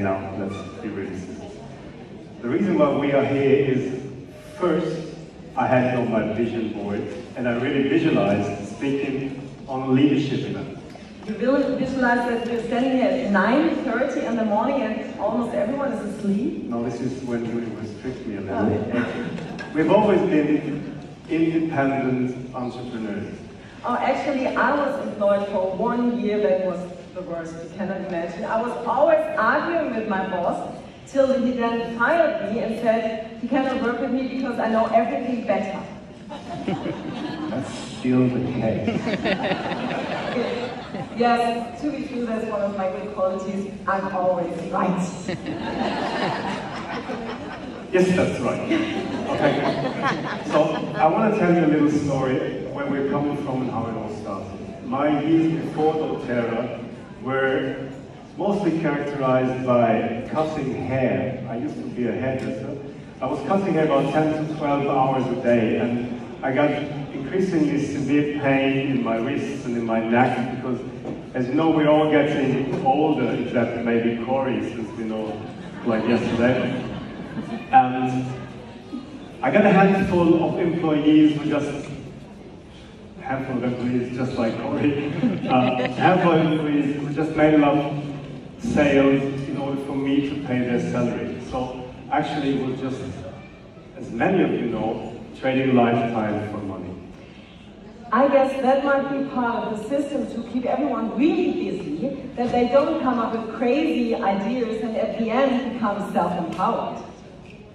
now let's be realistic. The reason why we are here is, first, I had it on my vision board, and I really visualized speaking on a leadership event. You will visualize that you're standing here at 9:30 in the morning and almost everyone is asleep? No, this is when you restrict me a little. We've always been independent entrepreneurs. Oh, actually, I was employed for 1 year. That was the worst, you cannot imagine. I was always arguing with my boss till he then fired me and said he cannot work with me because I know everything better. That's still the case. Yes, to be true, that's one of my good qualities. I'm always right. Yes, that's right. Okay. So I want to tell you a little story where we're coming from and how it all started. My years before doTERRA were mostly characterized by cutting hair. I used to be a hairdresser. I was cutting hair about 10 to 12 hours a day, and I got increasingly severe pain in my wrists and in my neck because, as you know, we're all getting older, except maybe Corey, since we know like yesterday. And I got a handful of employees who just, just like Corey, handful of employees who just made enough sales in order for me to pay their salary. So actually it was just, as many of you know, trading lifetime for money. I guess that might be part of the system to keep everyone really busy, that they don't come up with crazy ideas and at the end become self-empowered.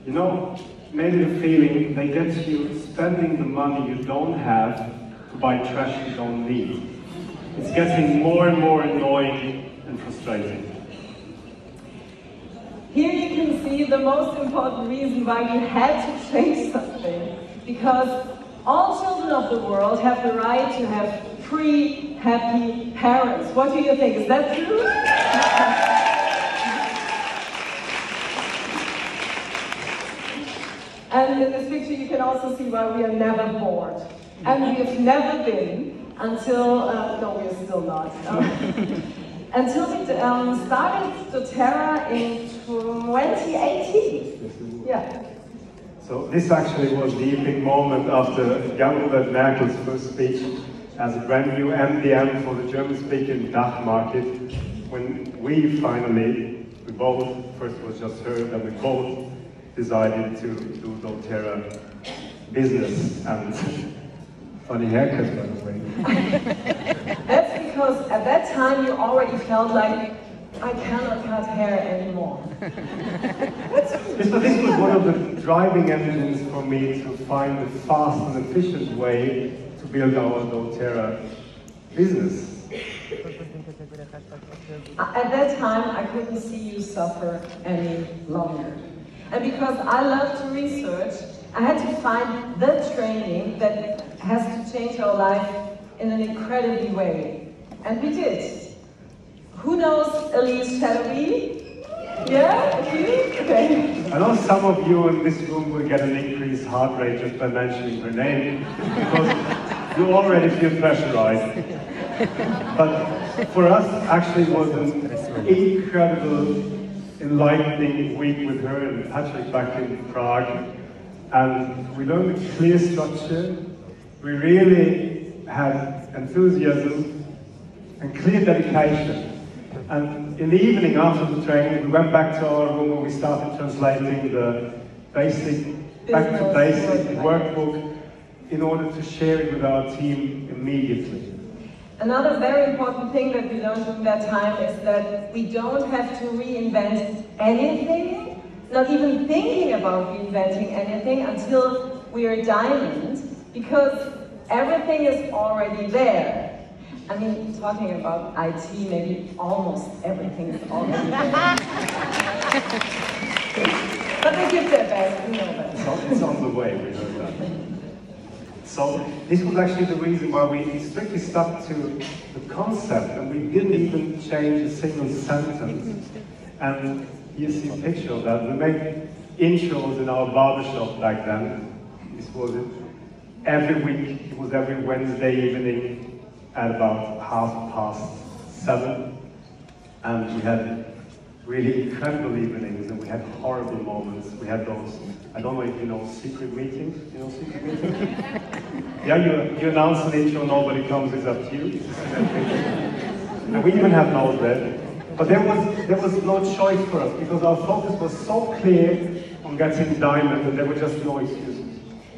You know, maybe the feeling they get you spending the money you don't have to buy trash you don't need. It's getting more and more annoying and frustrating. Here you can see the most important reason why we had to change something. Because all children of the world have the right to have free, happy parents. What do you think? Is that true? And in this picture you can also see why we are never bored. And we have never been until, no, we're still not. Until we started doTERRA in 2018. Yeah. So this actually was the epic moment after Angela Merkel's first speech as a brand new MDM for the German-speaking DACH market, when we finally, we both, first it was just her, then we both decided to do doTERRA business. And funny haircut, by the way. That's because at that time you already felt like, I cannot cut hair anymore. This was one of the driving engines for me to find a fast and efficient way to build our doTERRA business. At that time, I couldn't see you suffer any longer. And because I love to research, I had to find the training that has to change our life in an incredible way. And we did. Who knows Elise Shadowby? Yeah? A few? Okay. I know some of you in this room will get an increased heart rate just by mentioning her name, because you already feel pressurized. But for us, actually, it was an incredible, enlightening week with her and Patrick back in Prague. And we learned a clear structure. We really had enthusiasm and clear dedication. And in the evening after the training, we went back to our room and we started translating the basic, back to basic workbook in order to share it with our team immediately. Another very important thing that we learned during that time is that we don't have to reinvent anything, not even thinking about reinventing anything until we are diamond, because everything is already there. I mean, talking about IT, maybe almost everything is already there. But they give their best, we know that. It's on the way, we know that. So this was actually the reason why we strictly stuck to the concept and we didn't even change a single sentence. And you see a picture of that. We made intros in our barbershop back then. This was it. Every week, it was every Wednesday evening at about 7:30. And we had really incredible evenings, and we had horrible moments. We had those, I don't know if you know secret meetings. You know secret meetings? Yeah, you announce an intro, nobody comes, it's up to you. And we even have those there. But there was no choice for us, because our focus was so clear on getting diamond, and there were just no excuses.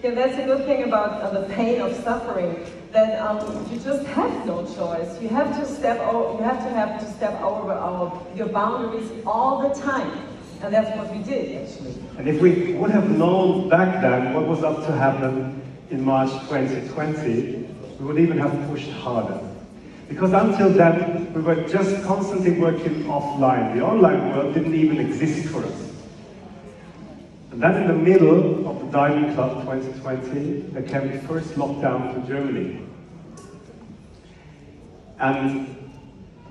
Yeah, that's a good thing about the pain of suffering. That you just have no choice. You have to step over. You have to step over your boundaries all the time, and that's what we did actually. And if we would have known back then what was up to happen in March 2020, we would even have pushed harder. Because until then, we were just constantly working offline. The online world didn't even exist for us. And then in the middle of the Diamond Club 2020, there came the first lockdown to Germany. And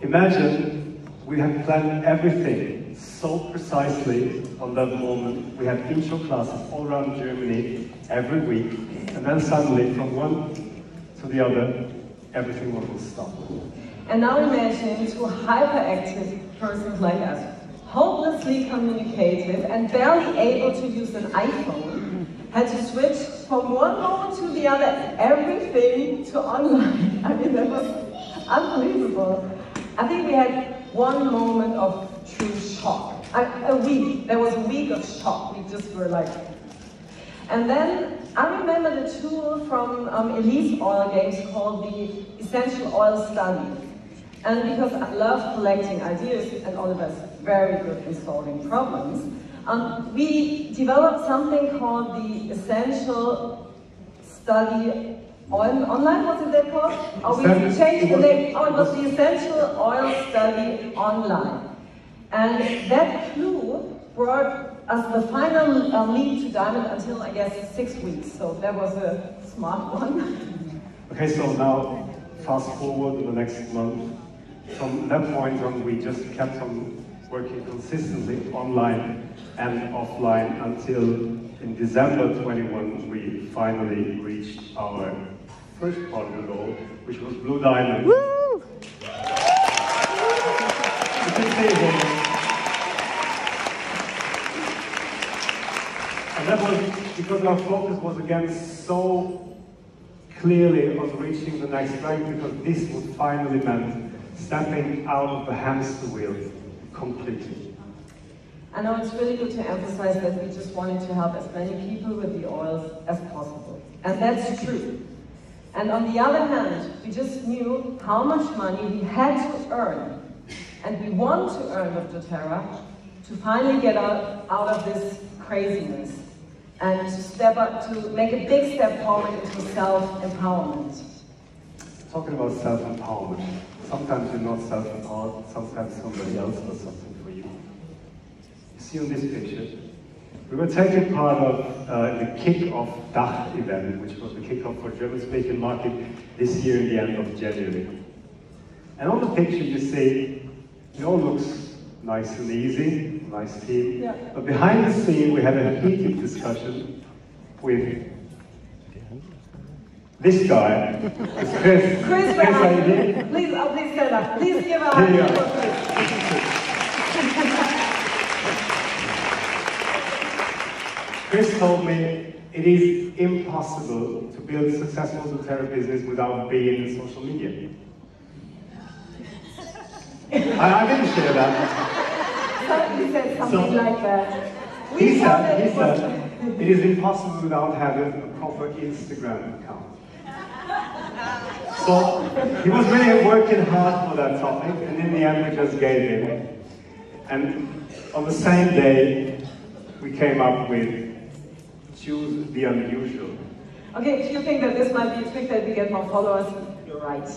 imagine, we had planned everything so precisely on that moment. We had intro classes all around Germany every week. And then suddenly, from one to the other, everything was stopped. And now imagine two hyperactive persons like us, hopelessly communicative and barely able to use an iPhone, had to switch from one moment to the other, everything to online. I mean, that was unbelievable. I think we had one moment of true shock. A week. There was a week of shock. We just were like... And then I remember the tool from Elise Oil Games called the Essential Oil Study. And because I love collecting ideas, and Oliver's very good in solving problems, we developed something called the Essential Study Online, was it that called? Oh, we changed the name. Oh, it was the Essential Oil Study Online. And that clue brought us the final lead to diamond until, I guess, 6 weeks. So that was a smart one. Okay, so now, fast forward in the next month. From that point on, we just kept on working consistently online and offline until in December 21, we finally reached our first part of the goal, which was Blue Diamond. Woo! You can see it. And that was because our focus was again so clearly on reaching the next rank, because this would finally meant stepping out of the hamster wheel completely. I know it's really good to emphasize that we just wanted to help as many people with the oils as possible. And that's true. And on the other hand, we just knew how much money we had to earn. And we want to earn with doTERRA to finally get out of this craziness and to step up, to make a big step forward into self-empowerment. Talking about self-empowerment, sometimes you're not self-empowered, sometimes somebody else does something for you. You see on this picture, we were taking part of the kick-off DACH event, which was the kick-off for German-speaking market this year in the end of January. And on the picture you see, it all looks nice and easy, nice team. Yeah. But behind the scene we had a heated discussion with this guy, Chris. Chris, are you here? Please stand up. Please give a hand for Chris. Chris told me it is impossible to build a successful doTERRA business without being in social media. I didn't share that. He said something like that. He said, it is impossible without having a proper Instagram account. So he was really working hard for that topic, and in the end we just gave him. And on the same day, we came up with choose the unusual. Okay, if you think that this might be a trick that we get more followers, you're right.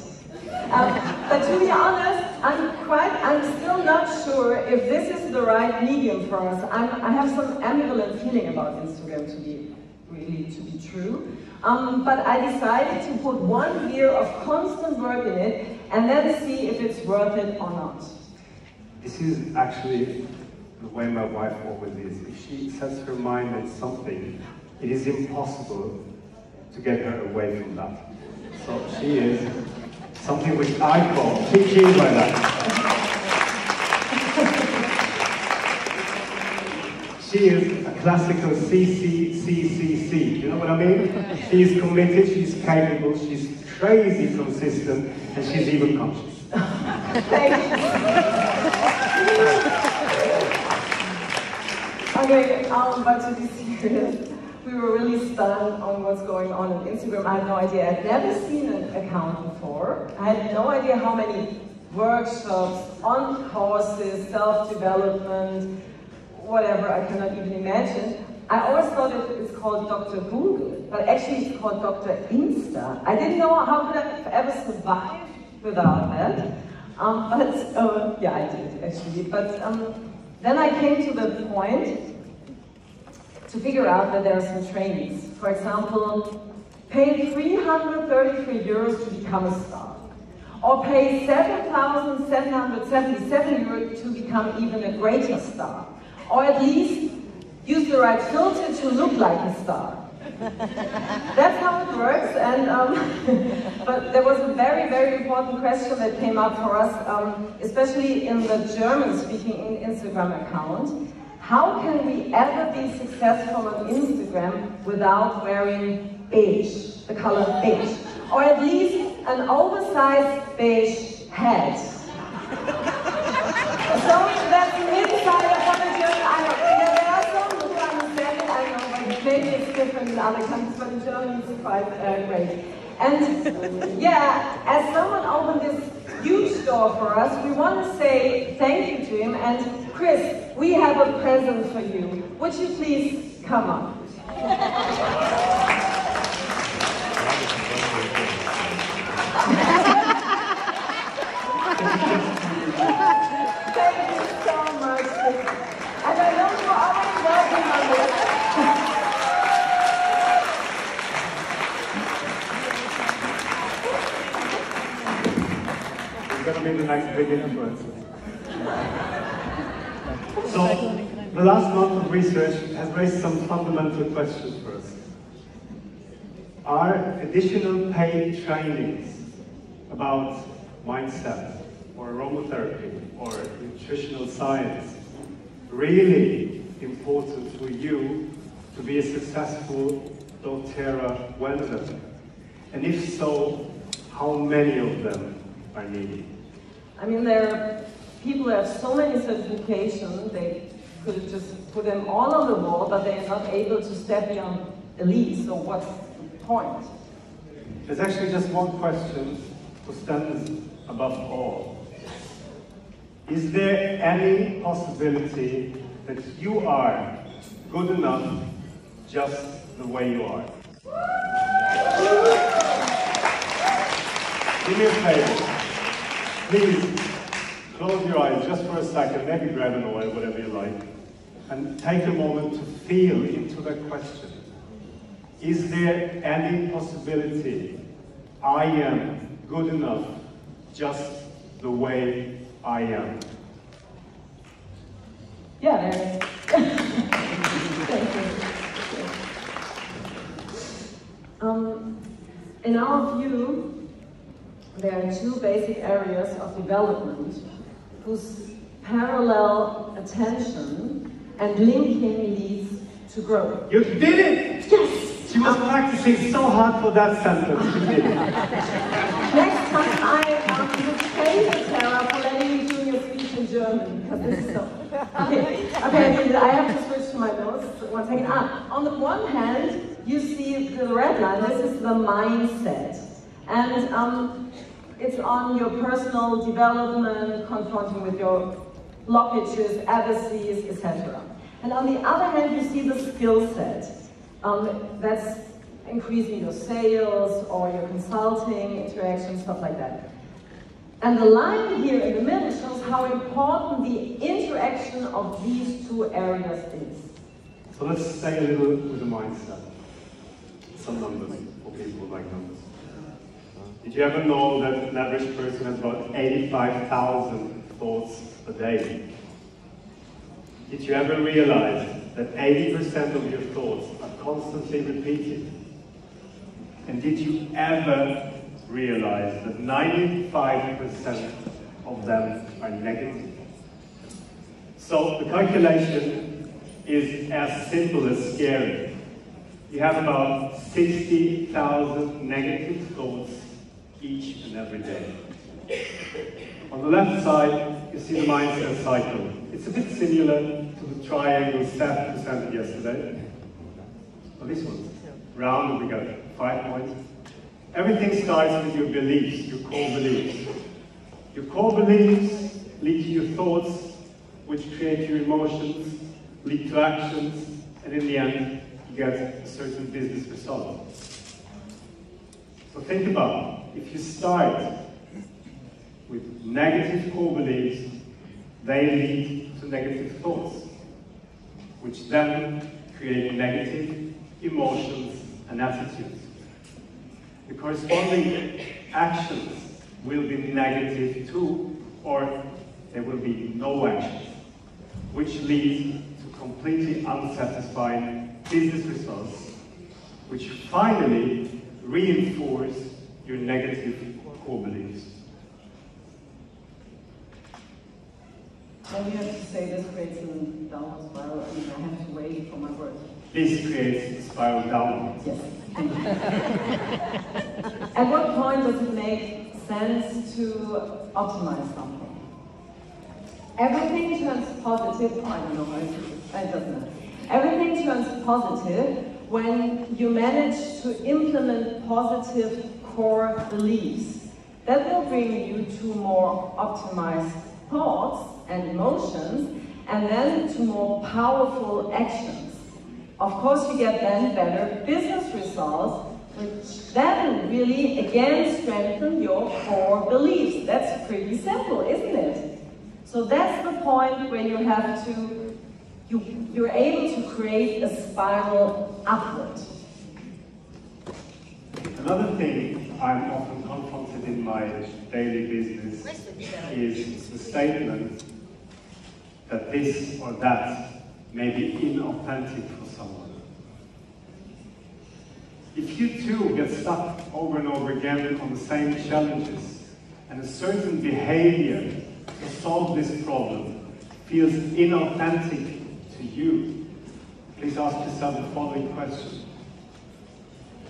But to be honest, I'm still not sure if this is the right medium for us. I have some ambivalent feeling about Instagram to be true. But I decided to put 1 year of constant work in it and then see if it's worth it or not. This is actually the way my wife always is. If she sets her mind on something, it is impossible to get her away from that. So she is something which I call, she is like that. She is a classical CCCCC. You know what I mean? She's committed, she's capable, she's crazy consistent, and she's even conscious. Thank you. Okay, but to be serious, we were really stunned on what's going on Instagram. I had no idea. I'd never seen an account before. I had no idea how many workshops, on courses, self-development, whatever, I cannot even imagine. I always thought it's called Dr. Google, but actually it's called Dr. Insta. I didn't know how could I ever survive without that. Yeah, I did actually. But then I came to the point to figure out that there are some trainings. For example, pay 333 euros to become a star. Or pay 7,777 euros to become even a greater star. Or at least use the right filter to look like a star. That's how it works. And but there was a very, very important question that came up for us, especially in the German-speaking Instagram account. How can we ever be successful on Instagram without wearing beige, the color beige? Or at least an oversized beige hat. So that's an insider for the German. I know there are some who understand it, I know, but maybe it's different in other countries, but in Germany it's quite great. And yeah, as someone opened this huge door for us, we want to say thank you to him. And Chris, we have a present for you. Would you please come up? Thank you so much. And I know you're always working on this. It's going to be the next big influencer. So, the last month of research has raised some fundamental questions for us. Are additional paid trainings about mindset, or aromatherapy, or nutritional science really important for you to be a successful doTERRA wellness? And if so, how many of them are needed? I mean, there are people who have so many certifications, they could just put them all on the wall, but they are not able to step beyond elite, so what's the point? There's actually just one question to stand above all. Is there any possibility that you are good enough just the way you are? Do me a favor. Please, close your eyes just for a second, maybe grab an oil, whatever you like, and take a moment to feel into that question. Is there any possibility I am good enough just the way I am? Yeah, there is. Thank you. In our view, there are two basic areas of development whose parallel attention and linking leads to growth. You did it! Yes! She was practicing so hard for that sentence. She did it. Next time I would pay Sarah for letting me do your speech in German, because this is so... Okay, I have to switch to my notes. 1 second. On the one hand, you see the red line. This is the mindset. And it's on your personal development, confronting with your blockages, adversities, etc. And on the other hand, you see the skill set. That's increasing your sales or your consulting, interaction, stuff like that. And the line here in the middle shows how important the interaction of these two areas is. So let's stay a little with the mindset. Some numbers for people who like numbers. Did you ever know that an average person has about 85,000 thoughts a day? Did you ever realize that 80% of your thoughts are constantly repeated? And did you ever realize that 95% of them are negative? So the calculation is as simple as scary. You have about 60,000 negative thoughts each and every day. On the left side, you see the mindset cycle. It's a bit similar to the triangle Steph presented yesterday. Oh, this one. Round, we got 5 points. Everything starts with your beliefs, your core beliefs. Your core beliefs lead to your thoughts, which create your emotions, lead to actions, and in the end, you get a certain business result. So think about it. If you start with negative core beliefs, they lead to negative thoughts, which then create negative emotions and attitudes. The corresponding actions will be negative too, or there will be no action, which leads to completely unsatisfying business results, which finally reinforce your negative core beliefs. Then you have to say this creates a downward spiral, and I have to wait for my words. This creates a spiral downwards. Yes. At what point does it make sense to optimize something? Everything turns positive. I don't know how it doesn't matter. Everything turns positive when you manage to implement positive core beliefs. That will bring you to more optimized thoughts and emotions, and then to more powerful actions. Of course, you get then better business results, which then really again strengthen your core beliefs. That's pretty simple, isn't it? So that's the point where you have to, you're able to create a spiral upward. Another thing I'm often confronted in my daily business is the statement that this or that may be inauthentic for someone. If you too get stuck over and over again on the same challenges, and a certain behavior to solve this problem feels inauthentic to you, please ask yourself the following question.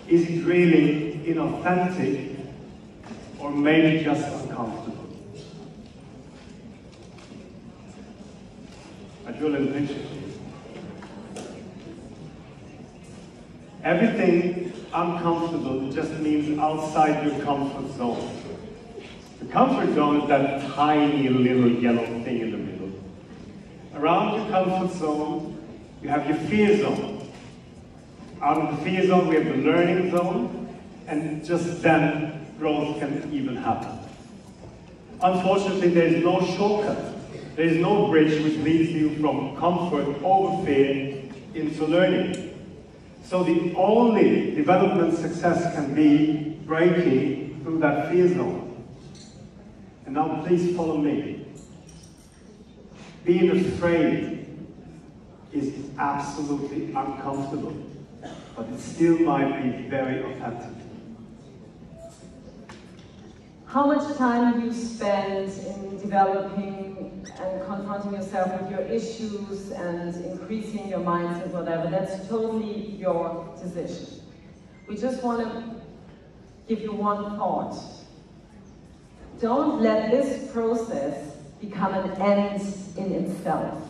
Is it really inauthentic, or maybe just uncomfortable? I drew a little picture for you. Everything uncomfortable just means outside your comfort zone. The comfort zone is that tiny little yellow thing in the middle. Around your comfort zone, you have your fear zone. Out of the fear zone, we have the learning zone, and just then, growth can even happen. Unfortunately, there is no shortcut. There is no bridge which leads you from comfort over fear into learning. So the only development success can be breaking through that fear zone. And now please follow me. Being afraid is absolutely uncomfortable, but it still might be very authentic. How much time do you spend in developing and confronting yourself with your issues and increasing your mindset, whatever? That's totally your decision. We just want to give you one thought. Don't let this process become an end in itself.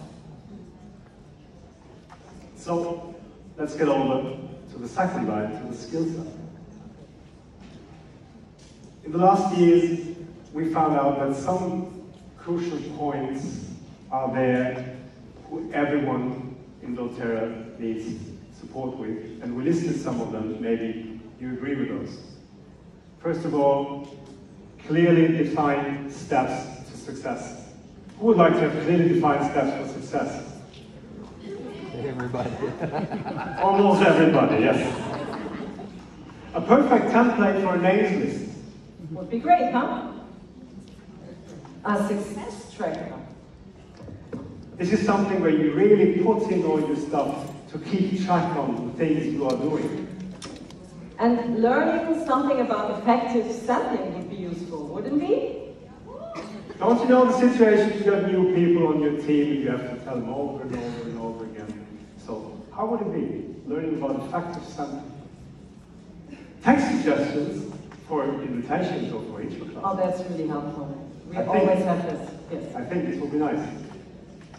So let's get over to the second line, to the skill set. In the last years, we found out that some crucial points are there who everyone in doTERRA needs support with, and we listed some of them. Maybe you agree with those. First of all, clearly defined steps to success. Who would like to have clearly defined steps for success? Everybody. Almost everybody, yes. A perfect template for a names list. Would be great, huh? A success tracker. This is something where you really put in all your stuff to keep track on the things you are doing. And learning something about effective sampling would be useful, wouldn't it? Don't you know the situation, you got new people on your team, you have to tell them over and over and over again. would it be? Learning about the fact of something. Text suggestions for invitations or for intro class. Oh, that's really helpful. We always have this. Yes. I think this will be nice.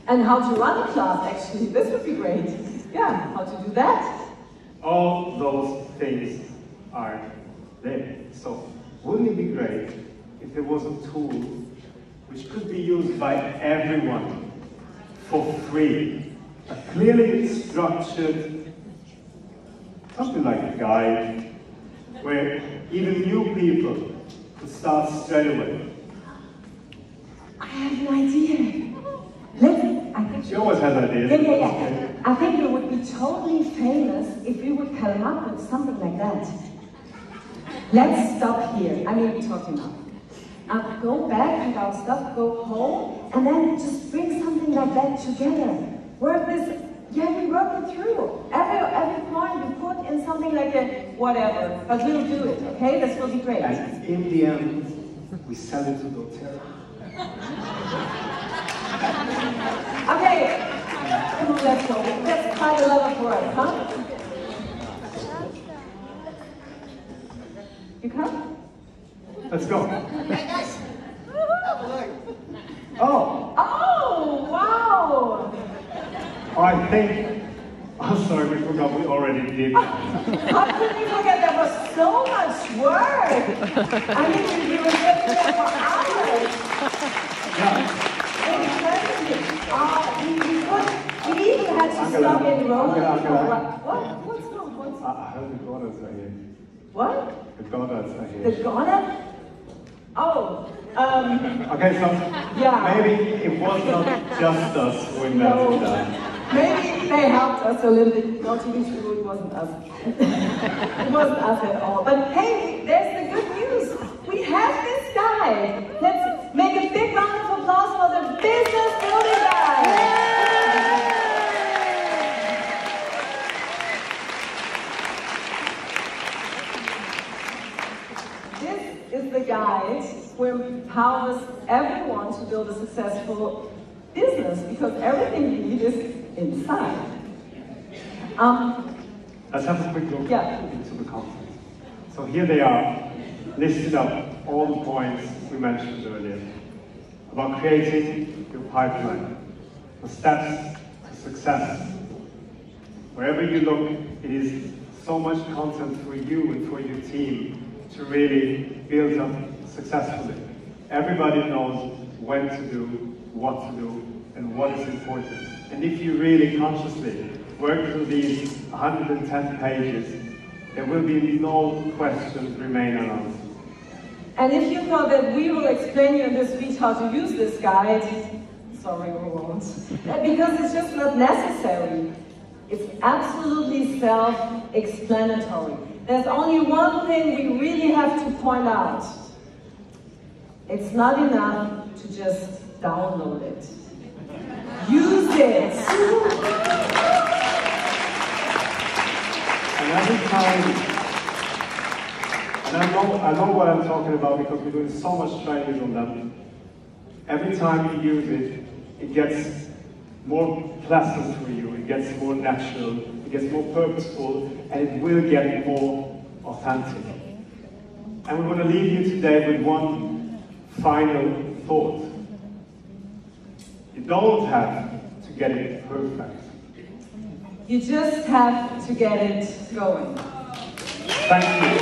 And how to run a class, actually. This would be great. Yeah, how to do that. All those things are there. So wouldn't it be great if there was a tool which could be used by everyone for free? A clearly structured, something like a guide, where even new people could start straight away. I have an idea. She always has ideas. Yeah. I think we would be totally famous if we would come up with something like that. Let's stop here. I mean, we talked enough. Go back with our stuff, go home, and then just bring something like that together. Work this. Yeah, we work it through. Every point we put in something like a whatever, but we'll do it, okay? This will be great. And in the end, we sell it to doTERRA. Okay, come on, let's go. That's quite a lot of work, huh? You come? Let's go. Hey guys! Oh! Oh, wow! I think, oh sorry, we forgot we already did. How could we forget? There was so much work! I mean, we were sitting there for hours. Yeah. We even had to stop in rolling. Angela. What's wrong? I heard the Goddards are here. What? The Goddards are here. The Goddard? Oh, Okay, so yeah. maybe it was not just us who invented that. Maybe they helped us a little bit. Not to be true, it wasn't us. It wasn't us at all. But hey, there's the good news. We have this guy. Let's make a big round of applause for the business building guy. This is the guide who empowers everyone to build a successful business, because everything you need is inside. Let's have a quick look Yeah. into the content. So here they are, listed up all the points we mentioned earlier about creating your pipeline, the steps to success. Wherever you look, it is so much content for you and for your team to really build up successfully. Everybody knows when to do, what to do, and what is important. And if you really consciously work through these 110 pages, there will be no questions remain unanswered. And if you thought that we will explain you in this speech how to use this guide, sorry, we won't. Because it's just not necessary. It's absolutely self-explanatory. There's only one thing we really have to point out. It's not enough to just download it. Use it! And every time, and I know what I'm talking about because we're doing so much training on them. Every time you use it, it gets more pleasant for you, it gets more natural, it gets more purposeful, and it will get more authentic. And we want to leave you today with one final thought. You don't have to get it perfect. You just have to get it going. Thank you.